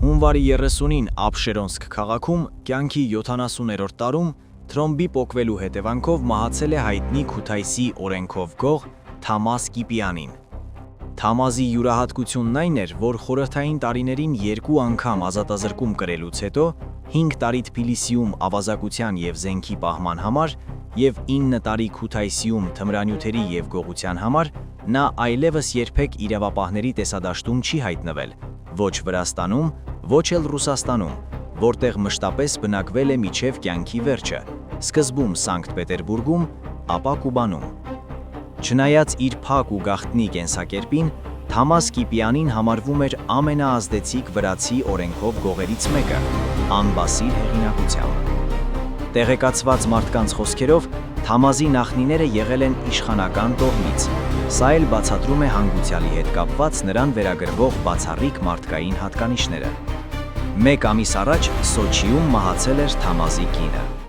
Հունվարի 30-ին Աբշերոնսկ քաղաքում կյանքի 70-րդ տարում թրոմբի պոկվելու հետևանքով մահացել է հայտնի Քութայսի օրենքով գող Թամազ Կիպյանին։ Թամազի յուրահատկությունն այն էր, որ խորհրդային տարիներին 2 անգամ ազատազրկում կրելուց հետո 5 տարի Թբիլիսիում ավազակության և զենքի պահման համար և 9 տարի Քութայսիում թմրանյութերի և գողության համար նա այլևս երբեք իրավապահների տեսադաշտում չի հայտնվել, ոչ Վրաստանում, ոչ էլ Ռուսաստանում, որտեղ մշտապես բնակվել է մինչև կյանքի վերջը, սկզբում Սանկտ Պետերբուրգում, ապա Կուբանում։ Չնայած իր փակ ու գաղտնի կենսակերպին, Թամազ Կիպյանին համարվում էր ամենաազդեցիկ վրացի օրենքով գողերից մեկը, անբասիր հեղինակությամբ։ Տեղեկացված մարդկանց խոսքերով, Թամազի նախնիները եղել են իշխանական տոհմից, սա էլ բացատրում է հանգուցյալի հետ կապված նրան վերագրվող բացառիկ մարդկային հատկանիշները։ Մեկ ամիս առաջ Սոչիում մահացել էր Թամազի կինը։